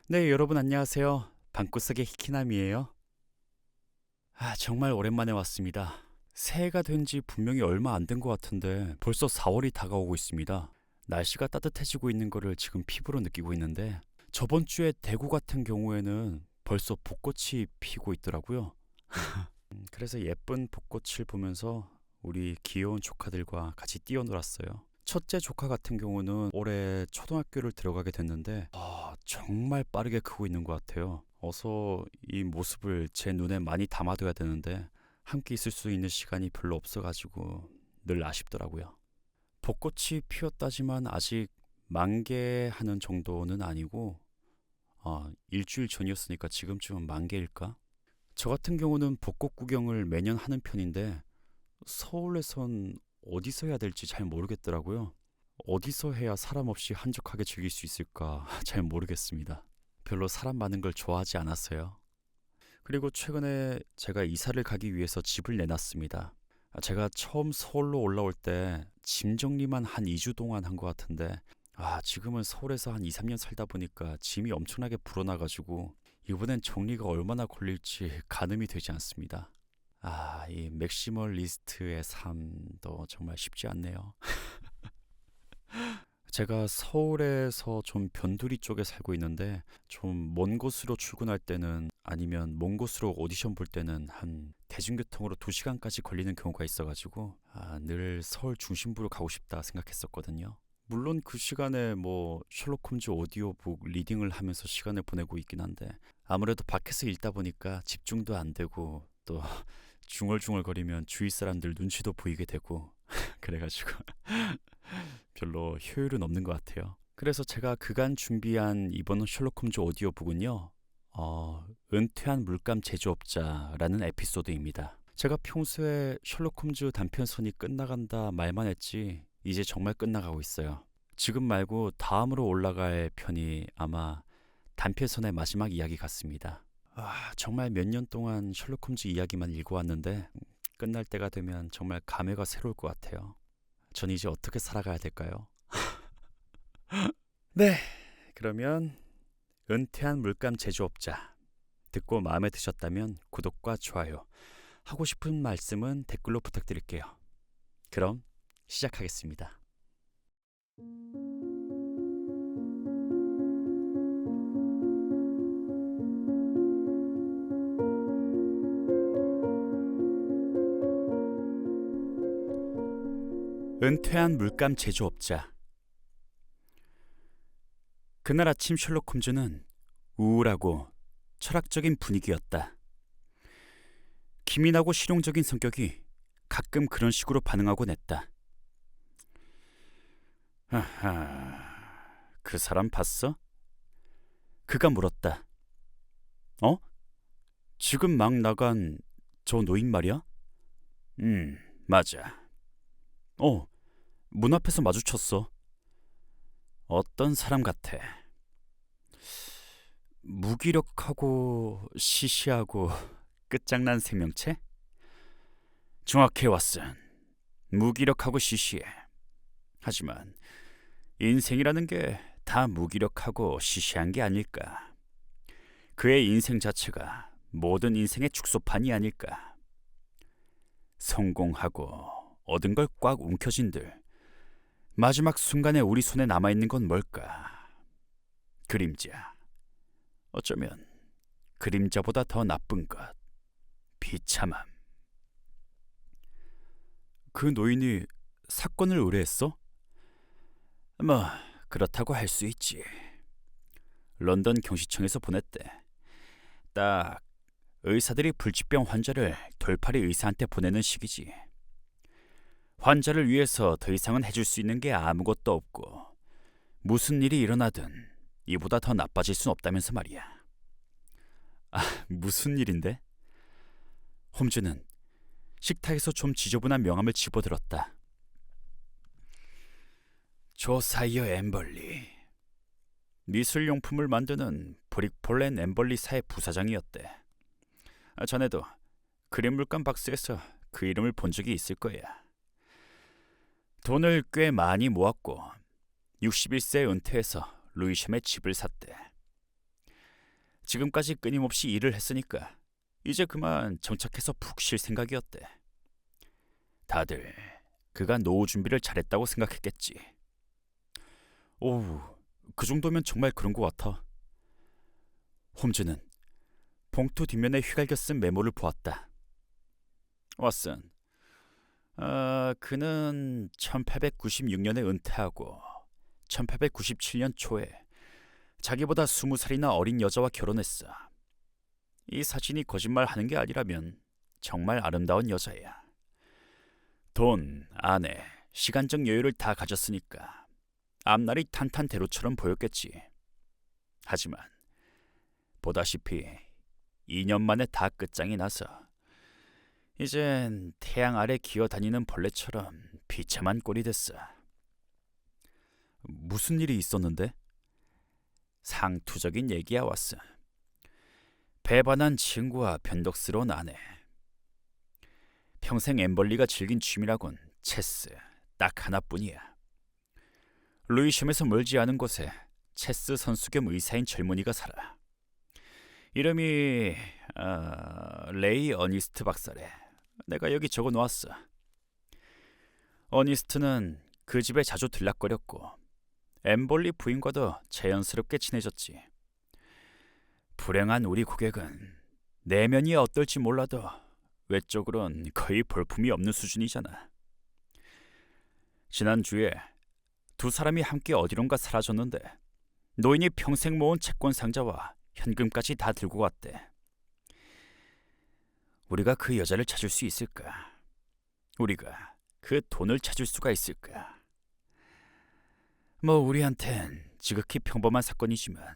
네, 여러분 안녕하세요. 방구석의 히키남이에요. 정말 오랜만에 왔습니다. 새해가 된 지 분명히 얼마 안 된 것 같은데 벌써 4월이 다가오고 있습니다. 날씨가 따뜻해지고 있는 거를 지금 피부로 느끼고 있는데 저번 주에 대구 같은 경우에는 벌써 벚꽃이 피고 있더라고요. 그래서 예쁜 벚꽃을 보면서 우리 귀여운 조카들과 같이 뛰어놀았어요. 첫째 조카 같은 경우는 올해 초등학교를 들어가게 됐는데 정말 빠르게 크고 있는 것 같아요. 어서 이 모습을 제 눈에 많이 담아둬야 되는데 함께 있을 수 있는 시간이 별로 없어가지고 늘 아쉽더라고요. 벚꽃이 피었다지만 아직 만개하는 정도는 아니고 일주일 전이었으니까 지금쯤은 만개일까? 저 같은 경우는 벚꽃 구경을 매년 하는 편인데 서울에선 어디서 해야 될지 잘 모르겠더라고요. 어디서 해야 사람 없이 한적하게 즐길 수 있을까 잘 모르겠습니다. 별로 사람 많은 걸 좋아하지 않았어요. 그리고 최근에 제가 이사를 가기 위해서 집을 내놨습니다. 제가 처음 서울로 올라올 때 짐 정리만 한 2주 동안 한 것 같은데 지금은 서울에서 한 2, 3년 살다 보니까 짐이 엄청나게 불어나가지고 이번엔 정리가 얼마나 걸릴지 가늠이 되지 않습니다. 이 맥시멀리스트의 삶도 정말 쉽지 않네요. 제가 서울에서 좀 변두리 쪽에 살고 있는데 좀 먼 곳으로 출근할 때는 아니면 먼 곳으로 오디션 볼 때는 한 대중교통으로 2시간까지 걸리는 경우가 있어가지고 늘 서울 중심부로 가고 싶다 생각했었거든요. 물론 그 시간에 뭐 셜록 홈즈 오디오북 리딩을 하면서 시간을 보내고 있긴 한데 아무래도 밖에서 읽다 보니까 집중도 안 되고 또 중얼중얼거리면 주위 사람들 눈치도 보이게 되고 그래가지고 별로 효율은 없는 것 같아요. 그래서 제가 그간 준비한 이번 셜록 홈즈 오디오북은요, 은퇴한 물감 제조업자라는 에피소드입니다. 제가 평소에 셜록 홈즈 단편선이 끝나간다 말만 했지 이제 정말 끝나가고 있어요. 지금 말고 다음으로 올라갈 편이 아마 단편선의 마지막 이야기 같습니다. 정말 몇 년 동안 셜록 홈즈 이야기만 읽어왔는데 끝날 때가 되면 정말 감회가 새로울 것 같아요. 전 이제 어떻게 살아가야 될까요? 네, 그러면 은퇴한 물감 제조업자 듣고 마음에 드셨다면 구독과 좋아요, 하고 싶은 말씀은 댓글로 부탁드릴게요. 그럼 시작하겠습니다. 은퇴한 물감 제조업자. 그날 아침 셜록 홈즈는 우울하고 철학적인 분위기였다. 기민하고 실용적인 성격이 가끔 그런 식으로 반응하곤 했다. 그 사람 봤어? 그가 물었다. 어? 지금 막 나간 저 노인 말이야? 맞아. 문 앞에서 마주쳤어. 어떤 사람 같아? 무기력하고 시시하고 끝장난 생명체? 정확해, 왓슨. 무기력하고 시시해. 하지만 인생이라는 게 다 무기력하고 시시한 게 아닐까. 그의 인생 자체가 모든 인생의 축소판이 아닐까. 성공하고 얻은 걸 꽉 움켜쥔들 마지막 순간에 우리 손에 남아있는 건 뭘까? 그림자. 어쩌면 그림자보다 더 나쁜 것. 비참함. 그 노인이 사건을 의뢰했어? 뭐 그렇다고 할 수 있지. 런던 경시청에서 보냈대. 딱 의사들이 불치병 환자를 돌팔이 의사한테 보내는 시기지. 환자를 위해서 더 이상은 해줄 수 있는 게 아무것도 없고 무슨 일이 일어나든 이보다 더 나빠질 순 없다면서 말이야. 무슨 일인데? 홈즈는 식탁에서 좀 지저분한 명함을 집어들었다. 조사이어 엠벌리. 미술용품을 만드는 브릭폴렌 엠벌리사의 부사장이었대. 전에도 그림 물감 박스에서 그 이름을 본 적이 있을 거야. 돈을 꽤 많이 모았고 61세에 은퇴해서 루이샴에 집을 샀대. 지금까지 끊임없이 일을 했으니까 이제 그만 정착해서 푹 쉴 생각이었대. 다들 그가 노후 준비를 잘했다고 생각했겠지. 오우, 그 정도면 정말 그런 것 같아. 홈즈는 봉투 뒷면에 휘갈겨 쓴 메모를 보았다. 왓슨, 그는 1896년에 은퇴하고 1897년 초에 자기보다 20살이나 어린 여자와 결혼했어. 이 사진이 거짓말하는 게 아니라면 정말 아름다운 여자야. 돈, 아내, 시간적 여유를 다 가졌으니까 앞날이 탄탄대로처럼 보였겠지. 하지만 보다시피 2년 만에 다 끝장이 나서 이젠 태양 아래 기어다니는 벌레처럼 비참한 꼴이 됐어. 무슨 일이 있었는데? 상투적인 얘기야 왔어. 배반한 친구와 변덕스러운 아내. 평생 엠벌리가 즐긴 취미라곤 체스 딱 하나뿐이야. 루이숑에서 멀지 않은 곳에 체스 선수 겸 의사인 젊은이가 살아. 이름이 레이 어니스트 박사래. 내가 여기 적어 놓았어. 어니스트는 그 집에 자주 들락거렸고 엠벌리 부인과도 자연스럽게 친해졌지. 불행한 우리 고객은 내면이 어떨지 몰라도 외적으론 거의 볼품이 없는 수준이잖아. 지난주에 두 사람이 함께 어디론가 사라졌는데 노인이 평생 모은 채권 상자와 현금까지 다 들고 갔대. 우리가 그 여자를 찾을 수 있을까? 우리가 그 돈을 찾을 수가 있을까? 뭐 우리한텐 지극히 평범한 사건이지만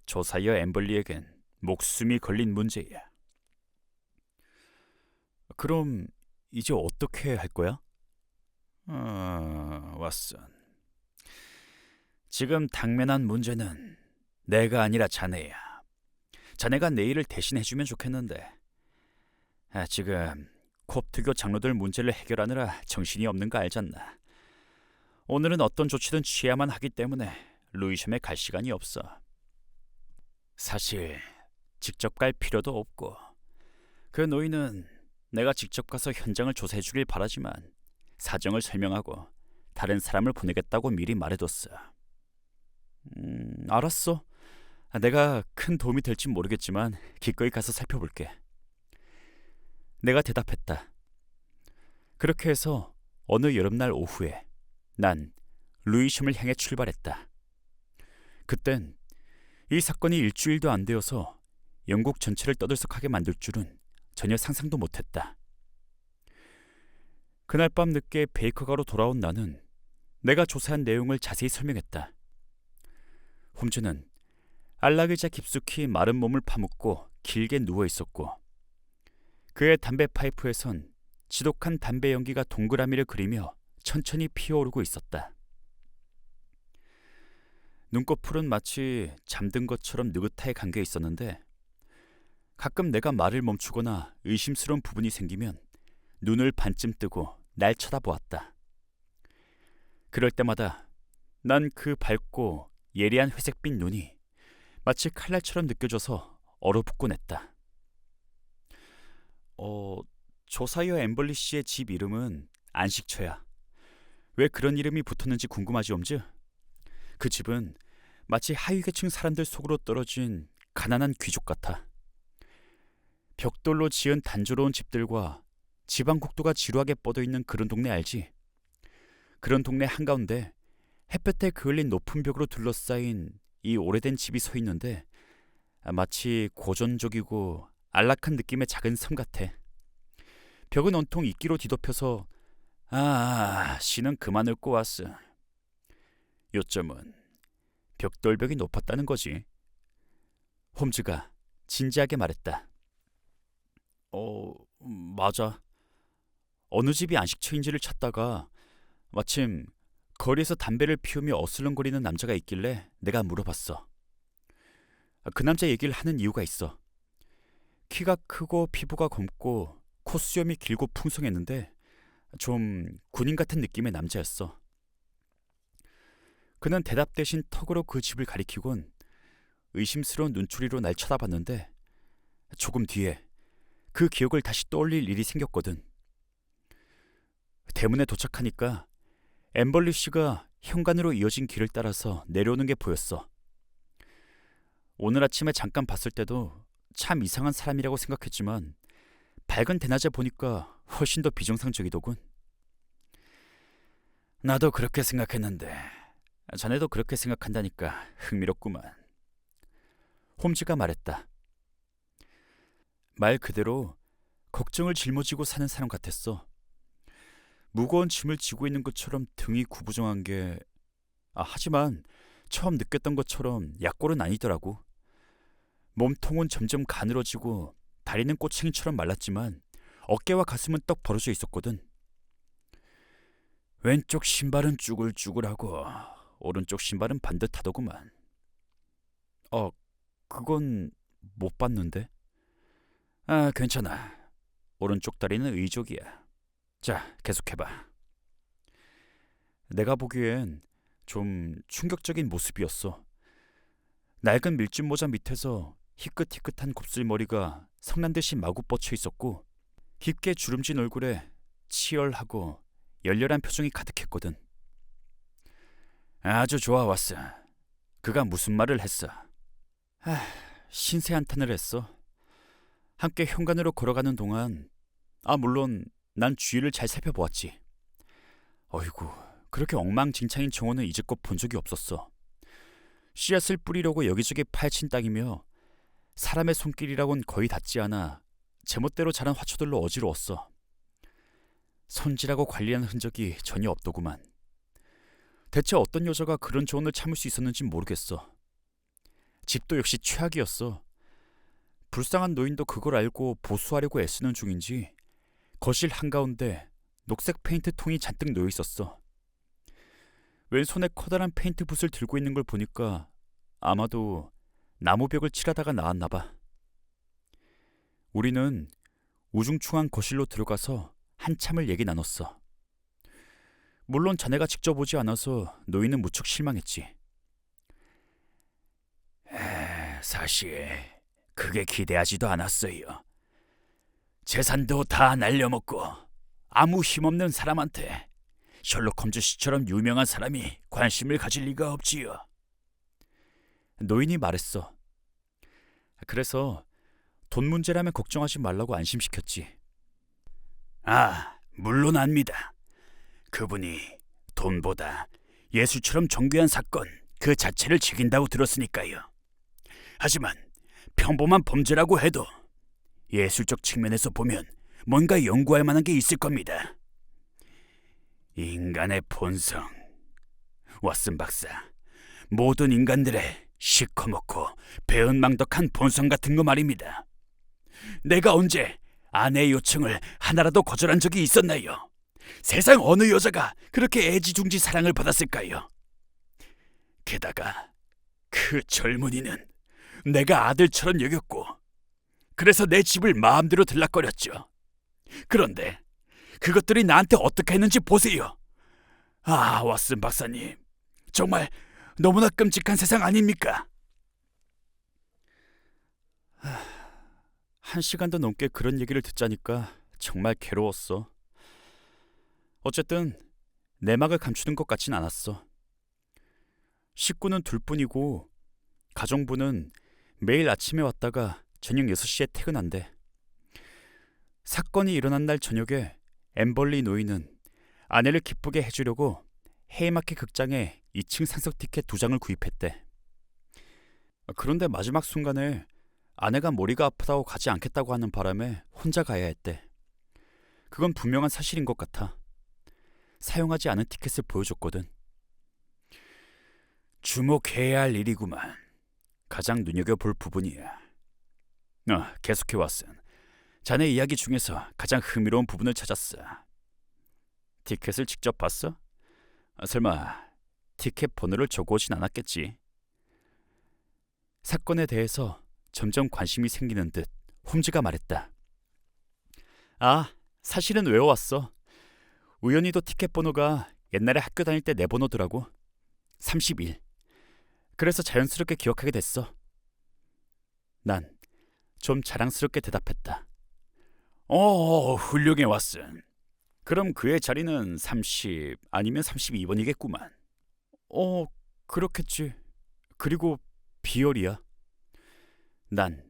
조사이어 엠벌리에겐 목숨이 걸린 문제야. 그럼 이제 어떻게 할 거야? 왓슨. 지금 당면한 문제는 내가 아니라 자네야. 자네가 내 일을 대신해주면 좋겠는데 지금 콥트교 장로들 문제를 해결하느라 정신이 없는 거 알잖나. 오늘은 어떤 조치든 취해야만 하기 때문에 루이숑에 갈 시간이 없어. 사실 직접 갈 필요도 없고 그 노인은 내가 직접 가서 현장을 조사해 주길 바라지만 사정을 설명하고 다른 사람을 보내겠다고 미리 말해뒀어. 알았어. 내가 큰 도움이 될진 모르겠지만 기꺼이 가서 살펴볼게. 내가 대답했다. 그렇게 해서 어느 여름날 오후에 난 루이숑을 향해 출발했다. 그땐 이 사건이 일주일도 안 되어서 영국 전체를 떠들썩하게 만들 줄은 전혀 상상도 못했다. 그날 밤 늦게 베이커가로 돌아온 나는 내가 조사한 내용을 자세히 설명했다. 홈즈는 안락의자 깊숙이 마른 몸을 파묻고 길게 누워 있었고 그의 담배 파이프에선 지독한 담배 연기가 동그라미를 그리며 천천히 피어오르고 있었다. 눈꺼풀은 마치 잠든 것처럼 느긋하게 감겨 있었는데 가끔 내가 말을 멈추거나 의심스러운 부분이 생기면 눈을 반쯤 뜨고 날 쳐다보았다. 그럴 때마다 난 그 밝고 예리한 회색빛 눈이 마치 칼날처럼 느껴져서 얼어붙곤 했다. 조사이어 엠벌리 씨의 집 이름은 안식처야. 왜 그런 이름이 붙었는지 궁금하지, 홈즈? 그 집은 마치 하위계층 사람들 속으로 떨어진 가난한 귀족 같아. 벽돌로 지은 단조로운 집들과 지방국도가 지루하게 뻗어있는 그런 동네 알지? 그런 동네 한가운데 햇볕에 그을린 높은 벽으로 둘러싸인 이 오래된 집이 서 있는데 마치 고전적이고 안락한 느낌의 작은 섬 같아. 벽은 온통 이끼로 뒤덮여서 씨는 그만 읊고 왔어. 요점은 벽돌벽이 높았다는 거지. 홈즈가 진지하게 말했다. 맞아. 어느 집이 안식처인지를 찾다가 마침 거리에서 담배를 피우며 어슬렁거리는 남자가 있길래 내가 물어봤어. 그 남자 얘기를 하는 이유가 있어. 키가 크고 피부가 검고 콧수염이 길고 풍성했는데 좀 군인 같은 느낌의 남자였어. 그는 대답 대신 턱으로 그 집을 가리키곤 의심스러운 눈초리로 날 쳐다봤는데 조금 뒤에 그 기억을 다시 떠올릴 일이 생겼거든. 대문에 도착하니까 엠벌리 씨가 현관으로 이어진 길을 따라서 내려오는 게 보였어. 오늘 아침에 잠깐 봤을 때도 참 이상한 사람이라고 생각했지만 밝은 대낮에 보니까 훨씬 더 비정상적이더군. 나도 그렇게 생각했는데 자네도 그렇게 생각한다니까 흥미롭구만. 홈즈가 말했다. 말 그대로 걱정을 짊어지고 사는 사람 같았어. 무거운 짐을 지고 있는 것처럼 등이 구부정한 게 하지만 처음 느꼈던 것처럼 약골은 아니더라고. 몸통은 점점 가늘어지고 다리는 꼬챙이처럼 말랐지만 어깨와 가슴은 떡 벌어져 있었거든. 왼쪽 신발은 쭈글쭈글하고 오른쪽 신발은 반듯하더구만. 그건 못 봤는데. 괜찮아. 오른쪽 다리는 의족이야. 자, 계속해봐. 내가 보기엔 좀 충격적인 모습이었어. 낡은 밀짚 모자 밑에서 희끗희끗한 곱슬머리가 성난듯이 마구 뻗쳐 있었고 깊게 주름진 얼굴에 치열하고 열렬한 표정이 가득했거든. 아주 좋아, 왓슨. 그가 무슨 말을 했어? 신세 한탄을 했어. 함께 현관으로 걸어가는 동안 물론 난 주위를 잘 살펴보았지. 어이구, 그렇게 엉망진창인 정원은 이제껏 본 적이 없었어. 씨앗을 뿌리려고 여기저기 파헤친 땅이며 사람의 손길이라곤 거의 닿지 않아 제멋대로 자란 화초들로 어지러웠어. 손질하고 관리한 흔적이 전혀 없더구만. 대체 어떤 여자가 그런 조언을 참을 수 있었는지 모르겠어. 집도 역시 최악이었어. 불쌍한 노인도 그걸 알고 보수하려고 애쓰는 중인지 거실 한가운데 녹색 페인트 통이 잔뜩 놓여 있었어. 왼손에 커다란 페인트 붓을 들고 있는 걸 보니까 아마도 나무벽을 칠하다가 나왔나 봐. 우리는 우중충한 거실로 들어가서 한참을 얘기 나눴어. 물론 자네가 직접 오지 않아서 노인은 무척 실망했지. 사실 그게 기대하지도 않았어요. 재산도 다 날려먹고 아무 힘없는 사람한테 셜록 홈즈 씨처럼 유명한 사람이 관심을 가질 리가 없지요. 노인이 말했어. 그래서 돈 문제라면 걱정하지 말라고 안심시켰지. 물론 압니다. 그분이 돈보다 예술처럼 정교한 사건 그 자체를 즐긴다고 들었으니까요. 하지만 평범한 범죄라고 해도 예술적 측면에서 보면 뭔가 연구할 만한 게 있을 겁니다. 인간의 본성. 왓슨 박사, 모든 인간들의 시커멓고 배은망덕한 본성 같은 거 말입니다. 내가 언제 아내의 요청을 하나라도 거절한 적이 있었나요? 세상 어느 여자가 그렇게 애지중지 사랑을 받았을까요? 게다가 그 젊은이는 내가 아들처럼 여겼고 그래서 내 집을 마음대로 들락거렸죠. 그런데 그것들이 나한테 어떻게 했는지 보세요. 왓슨 박사님, 정말 너무나 끔찍한 세상 아닙니까? 1시간도 넘게 그런 얘기를 듣자니까 정말 괴로웠어. 어쨌든 내막을 감추는 것 같진 않았어. 식구는 둘뿐이고 가정부는 매일 아침에 왔다가 저녁 6시에 퇴근한대. 사건이 일어난 날 저녁에 엠벌리 노인은 아내를 기쁘게 해주려고 헤이마켓 극장에 2층 상석 티켓 2장을 구입했대. 그런데 마지막 순간에 아내가 머리가 아프다고 가지 않겠다고 하는 바람에 혼자 가야 했대. 그건 분명한 사실인 것 같아. 사용하지 않은 티켓을 보여줬거든. 주목해야 할 일이구만. 가장 눈여겨볼 부분이야. 계속해 왓슨. 자네 이야기 중에서 가장 흥미로운 부분을 찾았어. 티켓을 직접 봤어? 설마 티켓 번호를 적어오진 않았겠지? 사건에 대해서 점점 관심이 생기는 듯 홈즈가 말했다. 사실은 외워왔어. 우연히도 티켓 번호가 옛날에 학교 다닐 때 내 번호더라고. 31. 그래서 자연스럽게 기억하게 됐어. 난 좀 자랑스럽게 대답했다. 훌륭해 왓슨. 그럼 그의 자리는 30 아니면 32번이겠구만. 그렇겠지. 그리고 비열이야. 난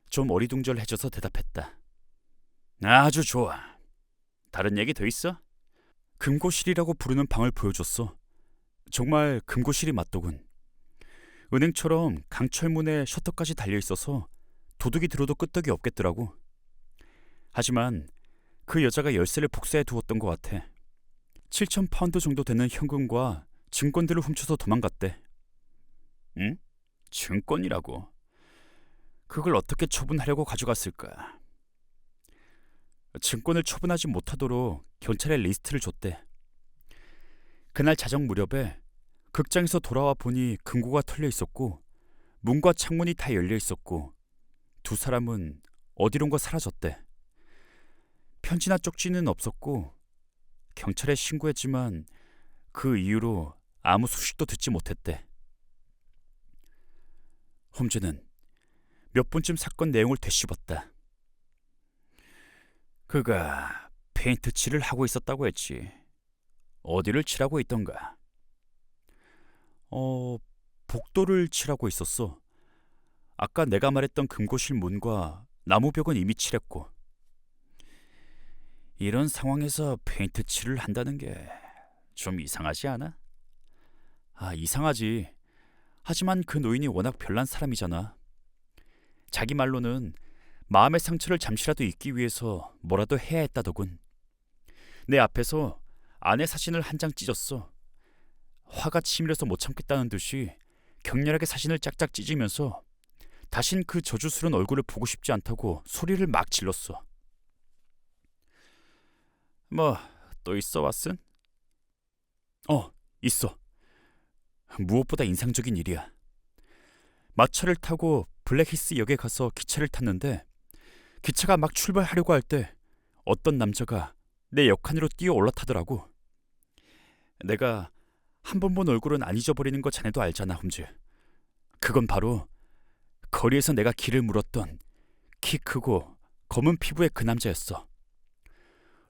좀 어리둥절해져서 대답했다. 아주 좋아. 다른 얘기 더 있어? 금고실이라고 부르는 방을 보여줬어. 정말 금고실이 맞더군. 은행처럼 강철문에 셔터까지 달려있어서 도둑이 들어도 끄떡이 없겠더라고. 하지만 그 여자가 열쇠를 복사해 두었던 것 같아. 7,000파운드 정도 되는 현금과 증권들을 훔쳐서 도망갔대. 응? 증권이라고? 그걸 어떻게 처분하려고 가져갔을까? 증권을 처분하지 못하도록 경찰에 리스트를 줬대. 그날 자정 무렵에 극장에서 돌아와 보니 금고가 털려 있었고 문과 창문이 다 열려 있었고 두 사람은 어디론가 사라졌대. 편지나 쪽지는 없었고 경찰에 신고했지만 그 이후로 아무 소식도 듣지 못했대. 홈즈는 몇 번쯤 사건 내용을 되씹었다. 그가 페인트 칠을 하고 있었다고 했지. 어디를 칠하고 있던가? 복도를 칠하고 있었어. 아까 내가 말했던 금고실 문과 나무벽은 이미 칠했고. 이런 상황에서 페인트 칠을 한다는 게 좀 이상하지 않아? 이상하지. 하지만 그 노인이 워낙 별난 사람이잖아. 자기 말로는 마음의 상처를 잠시라도 잊기 위해서 뭐라도 해야 했다더군. 내 앞에서 아내 사진을 한 장 찢었어. 화가 치밀어서 못 참겠다는 듯이 격렬하게 사진을 짝짝 찢으면서 다신 그 저주스러운 얼굴을 보고 싶지 않다고 소리를 막 질렀어. 뭐 또 있어 왓슨? 있어. 무엇보다 인상적인 일이야. 마차를 타고 블랙히스 역에 가서 기차를 탔는데 기차가 막 출발하려고 할 때 어떤 남자가 내 옆칸으로 뛰어 올라타더라고. 내가 한 번 본 얼굴은 안 잊어버리는 거 자네도 알잖아, 홈즈. 그건 바로 거리에서 내가 길을 물었던 키 크고 검은 피부의 그 남자였어.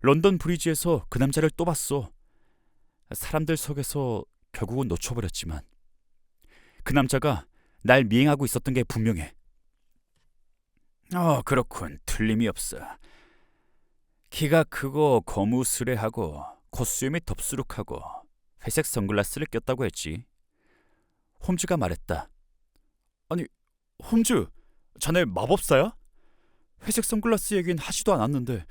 런던 브리지에서 그 남자를 또 봤어. 사람들 속에서 결국은 놓쳐버렸지만 그 남자가 날 미행하고 있었던 게 분명해. 그렇군. 틀림이 없어. 키가 크고 거무스레하고 콧수염이 덥수룩하고 회색 선글라스를 꼈다고 했지. 홈즈가 말했다. 아니, 홈즈, 자네 마법사야? 회색 선글라스 얘긴 하지도 않았는데.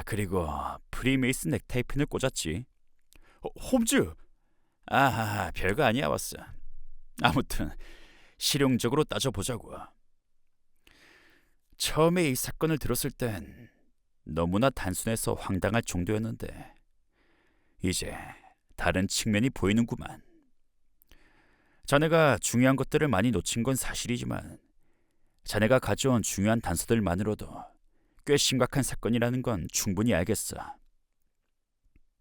그리고 프리메이스 넥타이 핀을 꽂았지. 홈즈! 별거 아니야, 왓슨. 아무튼 실용적으로 따져보자고. 처음에 이 사건을 들었을 땐 너무나 단순해서 황당할 정도였는데 이제 다른 측면이 보이는구만. 자네가 중요한 것들을 많이 놓친 건 사실이지만 자네가 가져온 중요한 단서들만으로도 꽤 심각한 사건이라는 건 충분히 알겠어.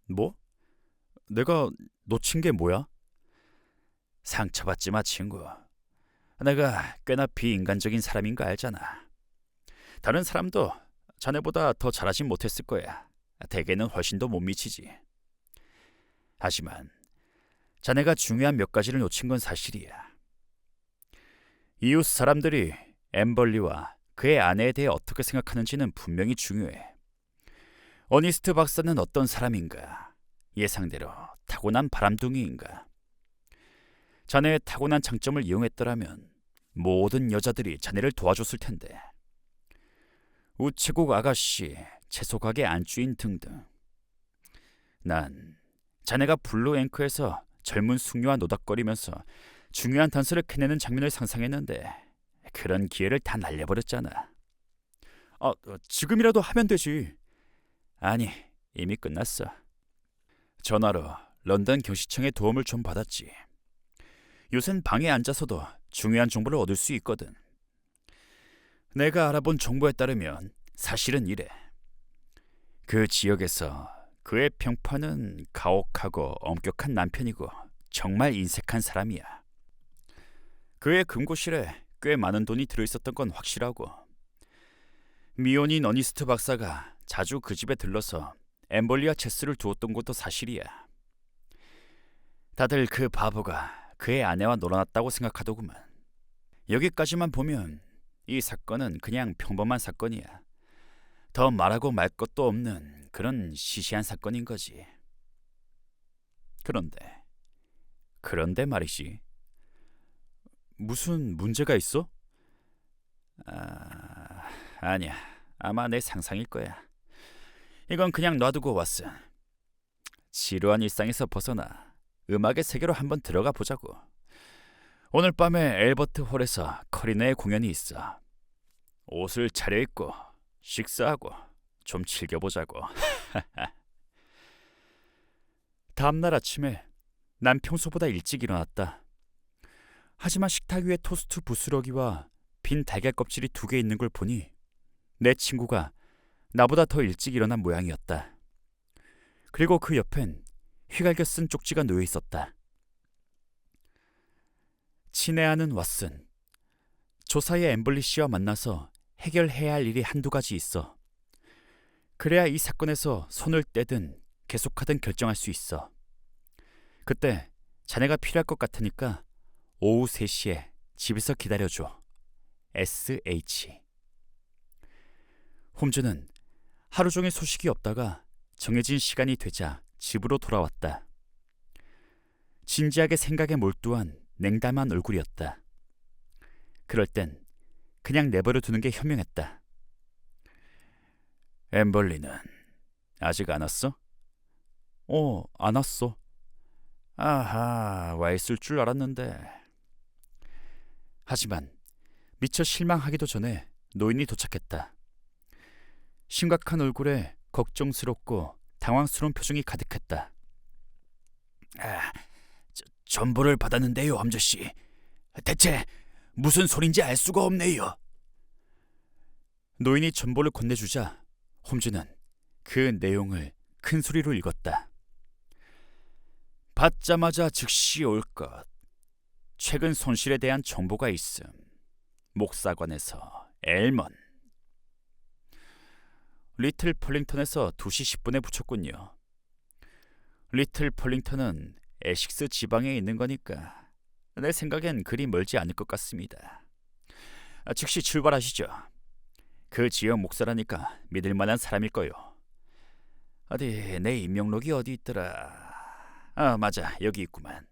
뭐? 내가 놓친 게 뭐야? 상처받지 마, 친구. 내가 꽤나 비인간적인 사람인 거 알잖아. 다른 사람도 자네보다 더 잘하진 못했을 거야. 대개는 훨씬 더 못 미치지. 하지만 자네가 중요한 몇 가지를 놓친 건 사실이야. 이웃 사람들이 엠벌리와 그의 아내에 대해 어떻게 생각하는지는 분명히 중요해. 어니스트 박사는 어떤 사람인가? 예상대로 타고난 바람둥이인가? 자네의 타고난 장점을 이용했더라면 모든 여자들이 자네를 도와줬을 텐데. 우체국 아가씨, 채소가게 안주인 등등. 난 자네가 블루 앵커에서 젊은 숙녀와 노닥거리면서 중요한 단서를 캐내는 장면을 상상했는데 그런 기회를 다 날려버렸잖아. 지금이라도 하면 되지. 아니, 이미 끝났어. 전화로 런던 경시청의 도움을 좀 받았지. 요샌 방에 앉아서도 중요한 정보를 얻을 수 있거든. 내가 알아본 정보에 따르면 사실은 이래. 그 지역에서 그의 평판은 가혹하고 엄격한 남편이고 정말 인색한 사람이야. 그의 금고실에 꽤 많은 돈이 들어있었던 건 확실하고, 미혼인 어니스트 박사가 자주 그 집에 들러서 엠벌리와 체스를 두었던 것도 사실이야. 다들 그 바보가 그의 아내와 놀아났다고 생각하더구만. 여기까지만 보면 이 사건은 그냥 평범한 사건이야. 더 말하고 말 것도 없는 그런 시시한 사건인 거지. 그런데 말이지. 무슨 문제가 있어? 아니야. 아마 내 상상일 거야. 이건 그냥 놔두고 왔어. 지루한 일상에서 벗어나 음악의 세계로 한번 들어가 보자고. 오늘 밤에 엘버트 홀에서 커리너의 공연이 있어. 옷을 차려입고 식사하고 좀 즐겨보자고. 다음날 아침에 난 평소보다 일찍 일어났다. 하지만 식탁 위에 토스트 부스러기와 빈 달걀 껍질이 2개 있는 걸 보니 내 친구가 나보다 더 일찍 일어난 모양이었다. 그리고 그 옆엔 휘갈겨 쓴 쪽지가 놓여 있었다. 친애하는 왓슨, 조사의 엠블리 씨와 만나서 해결해야 할 일이 한두 가지 있어. 그래야 이 사건에서 손을 떼든 계속하든 결정할 수 있어. 그때 자네가 필요할 것 같으니까 오후 3시에 집에서 기다려줘. SH. 홈즈는 하루 종일 소식이 없다가 정해진 시간이 되자 집으로 돌아왔다. 진지하게 생각에 몰두한 냉담한 얼굴이었다. 그럴 땐 그냥 내버려 두는 게 현명했다. 엠벌리는 아직 안 왔어? 안 왔어. 아하, 와 있을 줄 알았는데. 하지만 미처 실망하기도 전에 노인이 도착했다. 심각한 얼굴에 걱정스럽고 당황스러운 표정이 가득했다. 전보를 받았는데요, 함저씨. 대체 무슨 소린지 알 수가 없네요. 노인이 전보를 건네주자 홈즈는 그 내용을 큰 소리로 읽었다. 받자마자 즉시 올 것. 최근 손실에 대한 정보가 있음. 목사관에서 엘먼. 리틀 펄링턴에서 2시 10분에 붙였군요. 리틀 펄링턴은 에식스 지방에 있는 거니까 내 생각엔 그리 멀지 않을 것 같습니다. 즉시 출발하시죠. 그 지역 목사라니까 믿을 만한 사람일 거요. 어디 내 임명록이 어디 있더라. 맞아, 여기 있구만.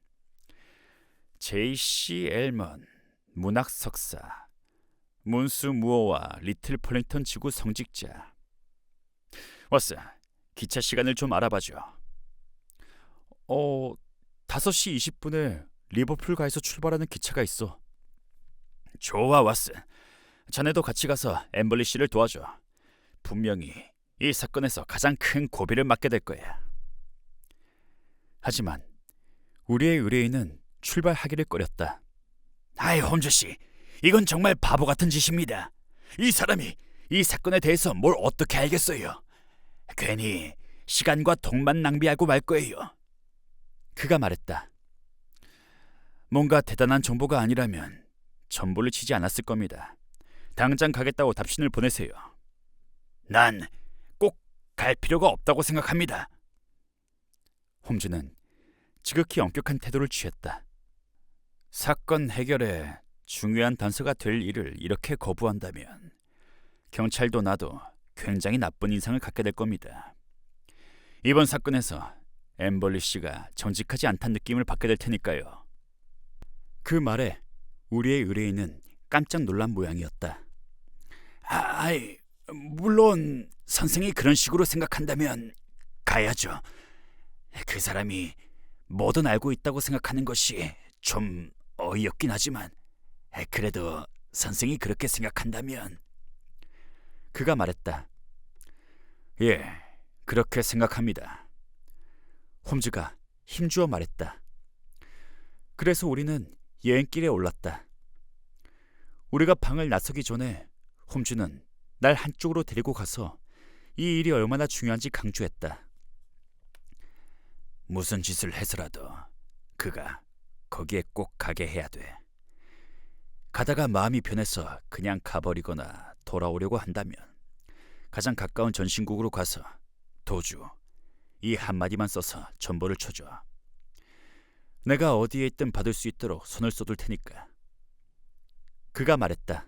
J.C. 엘먼, 문학 석사, 문수 무어와 리틀 펄링턴 지구 성직자. 왔어. 기차 시간을 좀 알아봐줘. 5시 20분에 리버풀가에서 출발하는 기차가 있어. 좋아, 왓슨. 자네도 같이 가서 엠벌리 씨를 도와줘. 분명히 이 사건에서 가장 큰 고비를 맞게 될 거야. 하지만 우리의 의뢰인은 출발하기를 꺼렸다. 아이, 홈즈 씨, 이건 정말 바보 같은 짓입니다. 이 사람이 이 사건에 대해서 뭘 어떻게 알겠어요? 괜히 시간과 돈만 낭비하고 말 거예요. 그가 말했다. 뭔가 대단한 정보가 아니라면 전보를 치지 않았을 겁니다. 당장 가겠다고 답신을 보내세요. 난 꼭 갈 필요가 없다고 생각합니다. 홈즈는 지극히 엄격한 태도를 취했다. 사건 해결에 중요한 단서가 될 일을 이렇게 거부한다면 경찰도 나도 굉장히 나쁜 인상을 갖게 될 겁니다. 이번 사건에서 엠벌리 씨가 정직하지 않다는 느낌을 받게 될 테니까요. 그 말에 우리의 의뢰인은 깜짝 놀란 모양이었다. 물론 선생이 그런 식으로 생각한다면 가야죠. 그 사람이 뭐든 알고 있다고 생각하는 것이 좀 어이없긴 하지만 그래도 선생이 그렇게 생각한다면. 그가 말했다. 예, 그렇게 생각합니다. 홈즈가 힘주어 말했다. 그래서 우리는 여행길에 올랐다. 우리가 방을 나서기 전에 홈즈는 날 한쪽으로 데리고 가서 이 일이 얼마나 중요한지 강조했다. 무슨 짓을 해서라도 그가 거기에 꼭 가게 해야 돼. 가다가 마음이 변해서 그냥 가버리거나 돌아오려고 한다면 가장 가까운 전신국으로 가서 도주, 이 한마디만 써서 전보를 쳐줘. 내가 어디에 있든 받을 수 있도록 손을 쏟을 테니까. 그가 말했다.